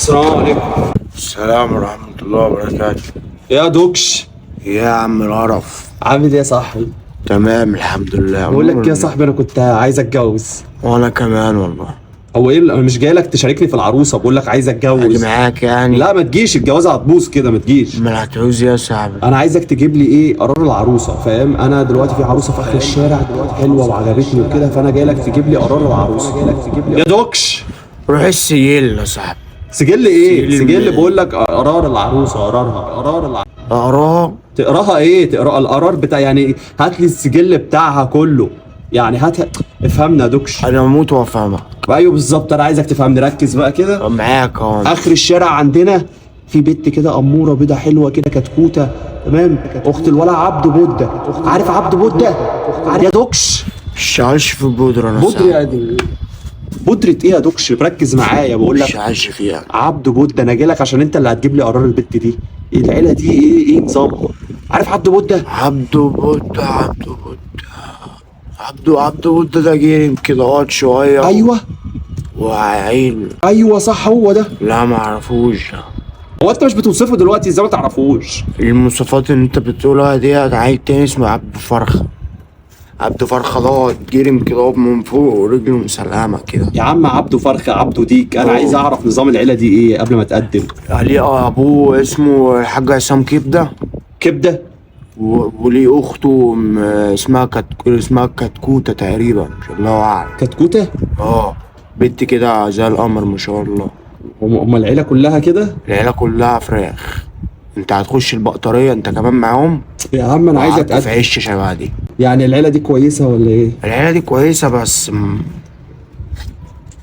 السلام عليكم. السلام ورحمة الله وبركاته. يا دوكش، يا عم القرف. عامل ايه يا صاحبي؟ تمام الحمد لله. بقول لك يا صاحبي، انا كنت عايز اتجوز. وانا كمان والله. هو ايه انا مش جاي لك تشاركني في العروسه، بقول لك عايز اجي اتجوز. معاك يعني؟ لا ما تجيش، الجوازه هتبوظ كده، ما تجيش. ما هتعوز يا صاحبي. انا عايزك تجيب لي ايه قرار العروسه، فاهم؟ انا دلوقتي في عروسه في اخر الشارع دلوقتي حلوه وعجبتني وكده، فانا جاي لك تجيب لي قرار العروسه. يا دوكش، روح السجل يا صاحبي. سجل ايه؟ سجل سجل بقول لك قرار العروسه، قرار اقراه. تقراها ايه؟ تقرا القرار بتاع يعني هات لي السجل بتاعها كله، يعني هات. افهمنا يا دوكش. انا اموت وافهمك. ايوه بالظبط، انا عايزك تفهمني، ركز بقى كده. معاك اهو. اخر الشارع عندنا في بنت كده اموره بيضه حلوه كده كتكوته، تمام؟ اخت الولع عبده بوده. عارف عبده بوده؟ عارف يا دوكش؟ مش في البودرة انا بودرة صاحبي. يا دي بودرة ايه يا دوكش؟ ركز معايا بقول مش لك. عايش فيها. عبده بوده، انا جاي لك عشان انت اللي هتجيب لي قرار البت دي. العيله دي ايه نظامها؟ عارف عبده بوده؟ عبده بودة. عبده بودة ده جيرم كده اقعد شوية. ايوه وعيل. ايوه صح، هو ده. لا ما اعرفوش. هو انت مش بتوصفه دلوقتي ازاي ما تعرفوش؟ المواصفات اللي انت بتقولها ديت عيل تاني اسمه عبد فرخة. عبد فرخة دوت جرم كده من فوق ورجله مسلمة كده. يا عم عبده فرخه عبده ديك، انا عايز اعرف نظام العيله دي ايه قبل ما تقدم. عليه ابوه اسمه الحاج عصام كبدة. كبده؟ وليه اخته اسمها كتكوتة تقريبا، مش الله اعلم. كتكوته؟ بنت كده زي القمر ما شاء الله. هم العيله كلها كده؟ العيلة كلها فراخ. انت هتخش البقطرية انت كمان معاهم. يا عم انا عايز وقعدت في اتقدم. عش شبه دي. يعني العيله دي كويسه ولا ايه؟ العيلة دي كويسة بس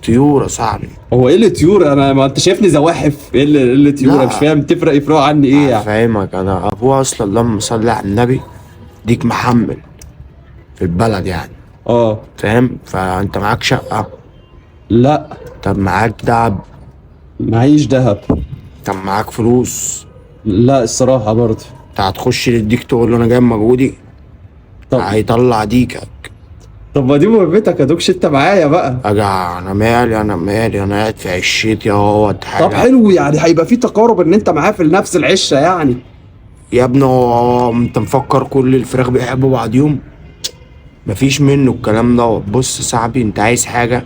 طيور يا صاحبي. هو ايه اللي طيور؟ انا ما انت شايفني زواحف، ايه اللي طيور؟ لا. مش فاهم يفرقوا عني ايه يعني؟ فاهمك انا. ابوها اصلا اللهم صل على النبي ديك محمل في البلد يعني. فاهم؟ فانت معاك شقة؟ لا طب معاك دهب؟ معيش دهب. طب معاك فلوس؟ لا الصراحه برضه. انت هتخش للديك تقول له انا جايب مجهودي؟ طب هيطلع ديكك. طب ما دي مهمتك يا دوكش، انت معايا بقى. انا مالي انا قاعد في عشيتي اهوت حاجة. طب حلو، يعني هيبقى في تقارب ان انت معاه في نفس العشه يعني. يا ابني انت مفكر كل الفراخ بيحبوا بعض يوم؟ مفيش منه الكلام ده. بص يا صاحبي، انت عايز حاجة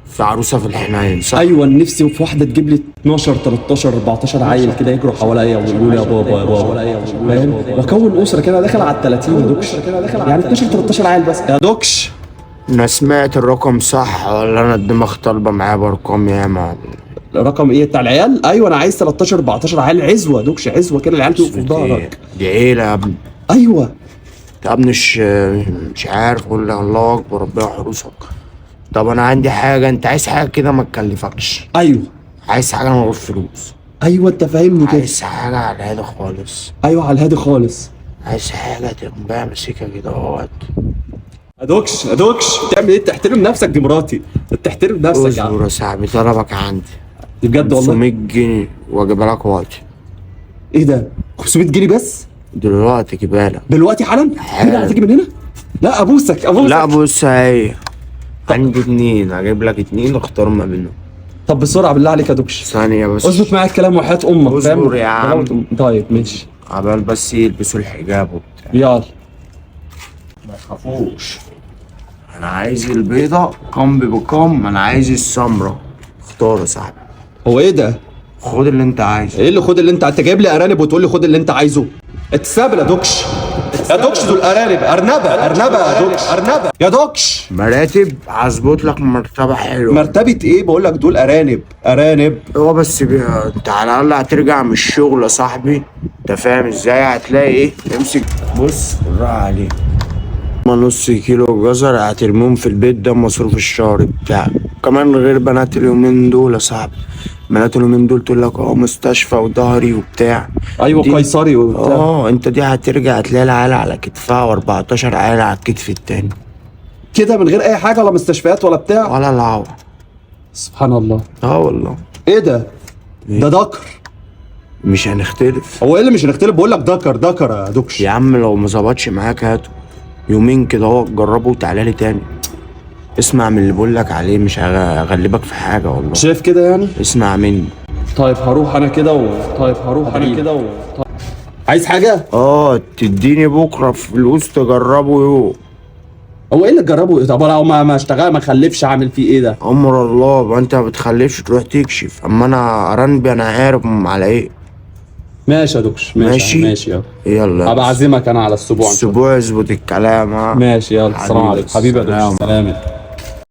في عروسة في الحنين صح؟ ايوه نفسي في واحده تجيب لي 12 13 14 عيل كده يجروا حواليا ويقولوا لي يا بابا يا بابا، فاهم؟ واكون اسره كده داخل على ال 30 يا دوكش، يعني 12 13 عيل بس يا دوكش. انا سمعت الرقم صح ولا انا الدماغ طالبة معايا بارقام ياما؟ الرقم ايه بتاع العيال؟ ايوه انا عايز 13 14 عيل، عزوه يا دوكش، عزوه كده العيال تقف في ظهرك. دي عيلة يا ابني. ايوه يا ابني مش عارف اقول لك. الله اكبر ربنا يحرسك. طب انا عندي حاجة، انت عايز حاجة كده ما تكلفكش. ايوه عايز حاجة من غير فلوس. ايوه انت فاهمني كده. عايز حاجة على الهادي خالص. ايوه على الهادي خالص. عايز حاجة تقوم بقى ماسكها كده اهوت. يا دوكش يا دوكش، بتعمل ايه؟ تحترم نفسك، دي مراتي، تحترم نفسك يا عم. اصبر يا صاحبي، طلبك عندي دي بجد والله؟ 500 جنيه واجيبها لك وقتي. ايه ده؟ 500 جنيه بس؟ دلوقتي اجيبها لك. دلوقتي حالا؟ كده هتيجي من هنا؟ لا ابوسك ابوسك. لا بص هي عندي 2 هجيب لك 2 اختار ما بينهم. طب بسرعه بالله عليك يا دوكش. ثانية بس. اظبط معايا الكلام وحياة امك، فاهم؟ اصبر يا عم. طيب ماشي. عبال بس يلبسوا الحجاب وبتاع. يلا. ما تخافوش. انا عايز البيضة كم بكم، انا عايز السمرة. اختار يا صاحبي. هو ايه ده؟ خد اللي انت عايزه. ايه اللي خد اللي انت جايب لي ارانب وتقول لي خد اللي انت عايزه؟ اتسابل يا دوكش. يا دوكش دول ارانب، ارنبه يا دوكش، ارنبه يا دوكش. مراتب هظبط لك مرتبة حلوة. مرتبة ايه؟ بقول لك دول ارانب. هو بس انت على الاقل هترجع من الشغل يا صاحبي. انت فاهم ازاي؟ هتلاقي ايه؟ امسك بص بالراحة عليك. نص كيلو جزر هترميهم في البيت، ده مصروف الشهر بتاعك. كمان غير بنات اليومين دول يا صاحبي. بنات اليومين دول تقول لك مستشفى وظهري وبتاع. ايوه قيصري وبتاع. انت دي هترجع هتلاقي العيال على كتفها و14 عيال على الكتف التاني كده من غير اي حاجه، ولا مستشفيات ولا بتاع ولا العوض. سبحان الله. والله. ايه ده؟ ده دكر. مش هنختلف. هو ايه اللي مش هنختلف؟ بقول لك دكر يا دوكش. يا عم لو ما ظبطش معاك هاته يومين كده اهو، جربه وتعالى لي تاني. اسمع من اللي بقول لك عليه، مش هغلبك في حاجه والله. شايف كده يعني؟ اسمع مني. طيب هروح انا كده عايز حاجه؟ تديني بكره فلوس تجربه يو. هو ايه اللي تجربه؟ طب لو ما اشتغل ما خلفش اعمل فيه ايه ده؟ امر الله، ما انت ما بتخلفش تروح تكشف، اما انا رنبي انا عارف على ايه. ماشي يا دكش، ماشي يلا. يلا هبقى اعزمك انا على السبوع. السبوع اظبط الكلام. ماشي يلا، السلام عليكم حبيبي يا دكش، سلام. سلام.